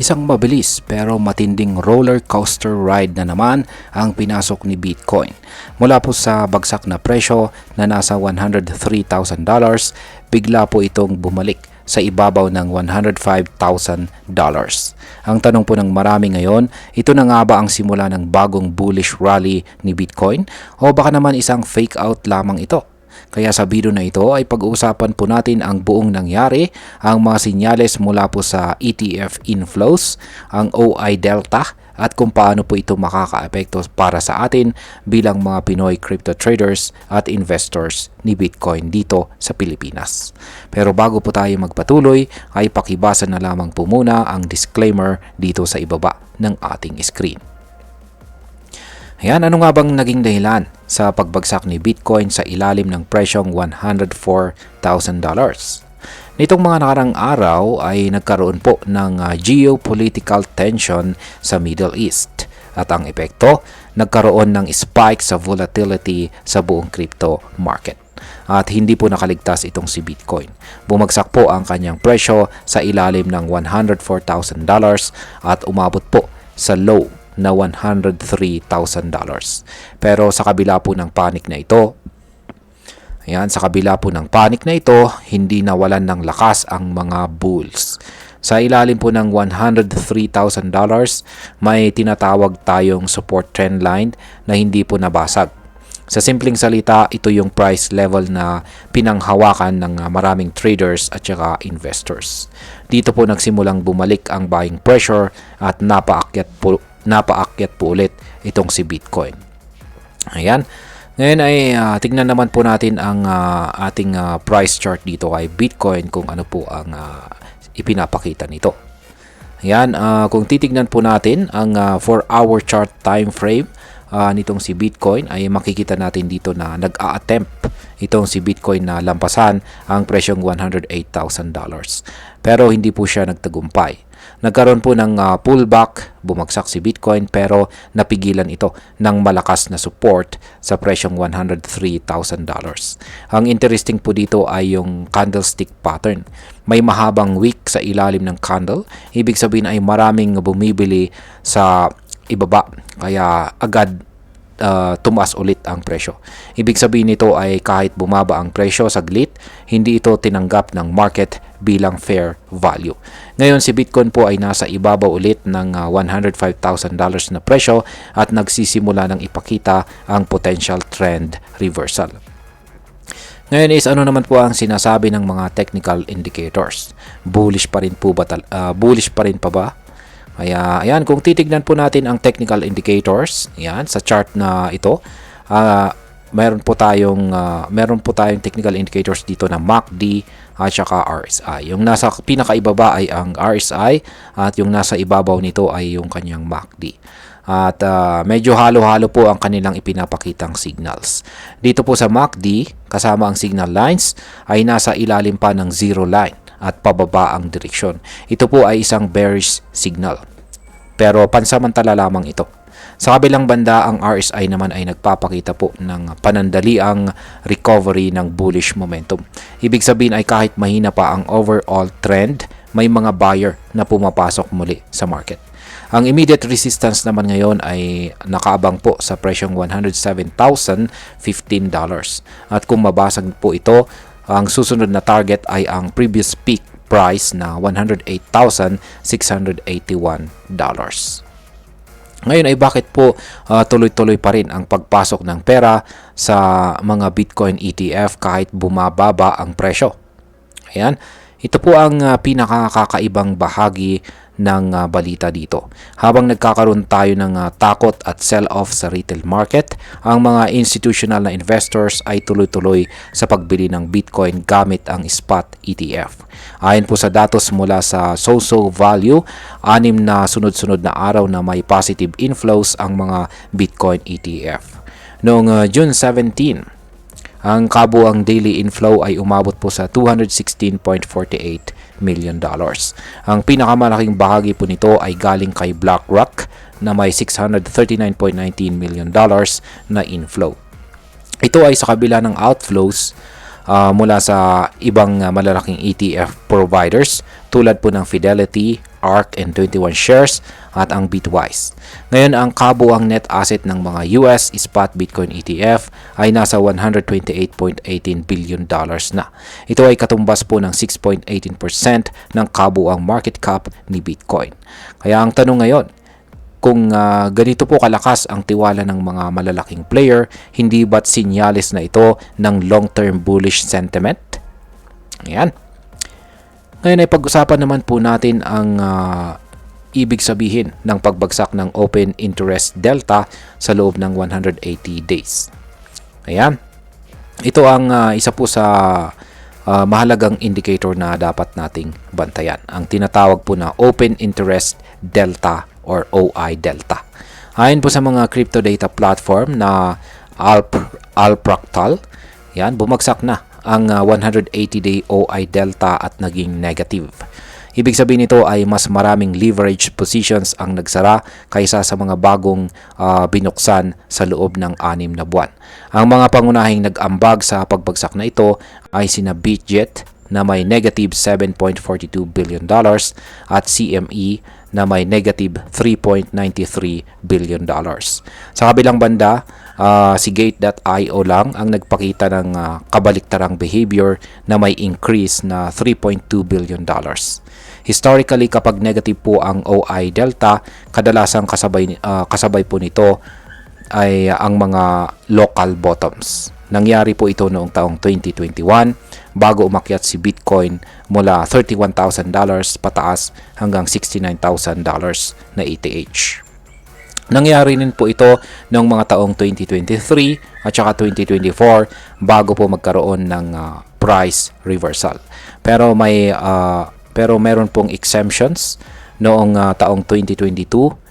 Isang mabilis pero matinding roller coaster ride na naman ang pinasok ni Bitcoin. Mula po sa bagsak na presyo na nasa $103,000, bigla po itong bumalik sa ibabaw ng $105,000. Ang tanong po ng marami ngayon, ito na nga ba ang simula ng bagong bullish rally ni Bitcoin o baka naman isang fake out lamang ito? Kaya sa video na ito ay pag-uusapan po natin ang buong nangyari, ang mga sinyales mula po sa ETF inflows, ang OI Delta at kung paano po ito makakaapekto para sa atin bilang mga Pinoy crypto traders at investors ni Bitcoin dito sa Pilipinas. Pero bago po tayo magpatuloy ay pakibasa na lamang po muna ang disclaimer dito sa ibaba ng ating screen. Ayan, ano nga bang naging dahilan sa pagbagsak ni Bitcoin sa ilalim ng presyong $104,000? Nitong mga nakarang araw ay nagkaroon po ng geopolitical tension sa Middle East at ang epekto, nagkaroon ng spike sa volatility sa buong crypto market. At hindi po nakaligtas itong si Bitcoin. Bumagsak po ang kanyang presyo sa ilalim ng $104,000 at umabot po sa low na $103,000. Pero sa kabila po ng panic na ito, hindi nawalan ng lakas ang mga bulls. Sa ilalim po ng $103,000, may tinatawag tayong support trend line na hindi po nabasag. Sa simpleng salita, ito yung price level na pinanghawakan ng maraming traders at saka investors. Dito po nagsimulang bumalik ang buying pressure at napaakyat po ulit itong si Bitcoin. Ayan. Ngayon ay tingnan naman po natin ang ating price chart dito kay Bitcoin kung ano po ang ipinapakita nito. Ayan, kung titignan po natin ang 4-hour chart time frame nitong si Bitcoin ay makikita natin dito na nag-a-attempt itong si Bitcoin na lampasan ang presyong $108,000. Pero hindi po siya nagtagumpay. Nagkaroon po ng pullback, bumagsak si Bitcoin pero napigilan ito ng malakas na support sa presyong $103,000. Ang interesting po dito ay yung candlestick pattern. May mahabang wick sa ilalim ng candle, ibig sabihin ay maraming bumibili sa ibaba kaya agad tumaas ulit ang presyo. Ibig sabihin nito ay kahit bumaba ang presyo saglit, hindi ito tinanggap ng market bilang fair value. Ngayon si Bitcoin po ay nasa ibabaw ulit ng $105,000 na presyo at nagsisimula ng ipakita ang potential trend reversal. Ngayon is ano naman po ang sinasabi ng mga technical indicators? Bullish pa rin pa ba? Kaya ayan, kung titignan po natin ang technical indicators, ayan, sa chart na ito, meron po tayong technical indicators dito na MACD at saka RSI. Yung nasa pinakaibaba ay ang RSI at yung nasa ibabaw nito ay yung kanyang MACD. At medyo halo-halo po ang kanilang ipinapakitang signals. Dito po sa MACD, kasama ang signal lines, ay nasa ilalim pa ng zero line at pababa ang direksyon. Ito po ay isang bearish signal. Pero pansamantala lamang ito. Sa kabilang banda, ang RSI naman ay nagpapakita po ng panandaliang recovery ng bullish momentum. Ibig sabihin ay kahit mahina pa ang overall trend, may mga buyer na pumapasok muli sa market. Ang immediate resistance naman ngayon ay nakaabang po sa presyong $107,015. At kung mabasag po ito, ang susunod na target ay ang previous peak price na $108,681. Ngayon ay bakit po tuloy-tuloy pa rin ang pagpasok ng pera sa mga Bitcoin ETF kahit bumababa ang presyo? Ayan, ito po ang pinakakakaibang bahagi ng balita dito. Habang nagkakaroon tayo ng takot at sell-off sa retail market, ang mga institutional na investors ay tuloy-tuloy sa pagbili ng Bitcoin gamit ang spot ETF. Ayon po sa datos mula sa Soso Value, 6 na sunod-sunod na araw na may positive inflows ang mga Bitcoin ETF. Noong June 17, ang kabuang daily inflow ay umabot po sa $216.48 million. Ang pinakamalaking bahagi po nito ay galing kay BlackRock na may $639.19 million na inflow. Ito ay sa kabila ng outflows mula sa ibang malalaking ETF providers tulad po ng Fidelity, ARK, and 21 Shares at ang Bitwise. Ngayon, ang kabuang net asset ng mga US spot Bitcoin ETF ay nasa $128.18 billion na. Ito ay katumbas po ng 6.18% ng kabuang market cap ni Bitcoin. Kaya ang tanong ngayon, kung ganito po kalakas ang tiwala ng mga malalaking player, hindi ba't sinyalis na ito ng long-term bullish sentiment? Ayan. Ngayon ay pag-usapan naman po natin ang ibig sabihin ng pagbagsak ng open interest delta sa loob ng 180 days. Ayan. Ito ang isa po sa mahalagang indicator na dapat nating bantayan. Ang tinatawag po na open interest delta or OI delta. Ayon po sa mga crypto data platform na Alpractal, yan, bumagsak na ang 180-day OI delta at naging negative. Ibig sabihin nito ay mas maraming leverage positions ang nagsara kaysa sa mga bagong binuksan sa loob ng 6 na buwan. Ang mga pangunahing nag-ambag sa pagbagsak na ito ay sina Bitget na may negative $7.42 billion at CME na may negative $3.93 billion. Sa kabilang banda, si Gate.io lang ang nagpakita ng kabaliktarang behavior na may increase na $3.2 billion. Historically, kapag negative po ang OI delta, kadalasang kasabay po nito ay ang mga local bottoms. Nangyari po ito noong taong 2021 bago umakyat si Bitcoin mula $31,000 pataas hanggang $69,000 na ETH. Nangyari rin po ito noong mga taong 2023 at saka 2024 bago po magkaroon ng price reversal. Pero meron pong exemptions noong taong 2022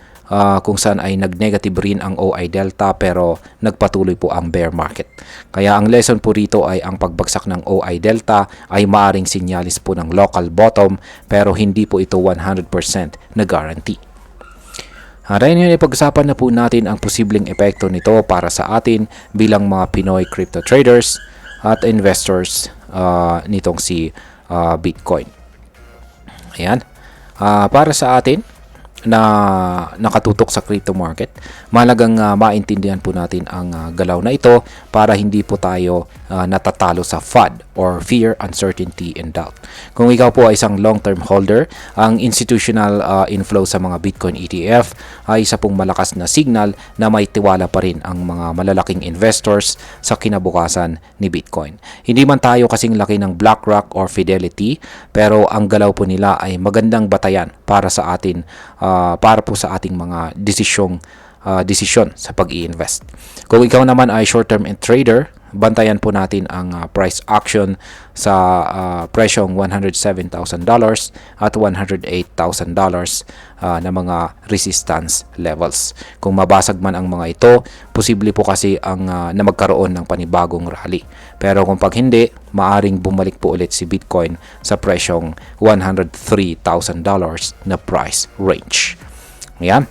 kung saan ay nag-negative rin ang OI delta pero nagpatuloy po ang bear market. Kaya ang lesson po rito ay ang pagbagsak ng OI delta ay maaring sinyalis po ng local bottom pero hindi po ito 100% na guarantee. Dahil yun, ipag-usapan na po natin ang posibleng epekto nito para sa atin bilang mga Pinoy crypto traders at investors nitong si Bitcoin. Ayan. Para sa atin na nakatutok sa crypto market, mahalagang maintindihan po natin ang galaw na ito para hindi po tayo natatalo sa FUD or Fear, Uncertainty, and Doubt. Kung ikaw po ay isang long-term holder, ang institutional inflow sa mga Bitcoin ETF ay isa pong malakas na signal na may tiwala pa rin ang mga malalaking investors sa kinabukasan ni Bitcoin. Hindi man tayo kasing laki ng BlackRock or Fidelity, pero ang galaw po nila ay magandang batayan para sa atin, para po sa ating mga desisyon sa pag-i-invest. Kung ikaw naman ay short-term trader, bantayan po natin ang price action sa presyong $107,000 at $108,000 na mga resistance levels. Kung mabasag man ang mga ito, posible po kasi na magkaroon ng panibagong rally. Pero kung pag hindi, maaring bumalik po ulit si Bitcoin sa presyong $103,000 na price range. Ayan.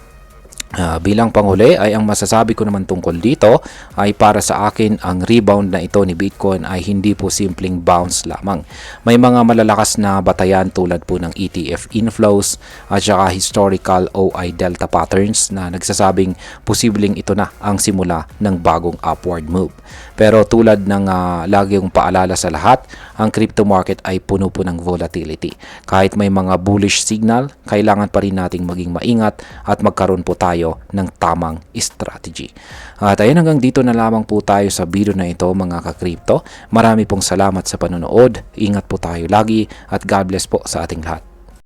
Bilang panghuli ay ang masasabi ko naman tungkol dito ay para sa akin ang rebound na ito ni Bitcoin ay hindi po simpleng bounce lamang. May mga malalakas na batayan tulad po ng ETF inflows at saka historical OI delta patterns na nagsasabing posibleng ito na ang simula ng bagong upward move. Pero tulad ng lagi yung paalala sa lahat, ang crypto market ay puno po ng volatility. Kahit may mga bullish signal, kailangan pa rin nating maging maingat at magkaroon po tayo ng tamang strategy. At ayun, hanggang dito na lamang po tayo sa video na ito mga ka-crypto. Marami pong salamat sa panonood. Ingat po tayo lagi at God bless po sa ating lahat.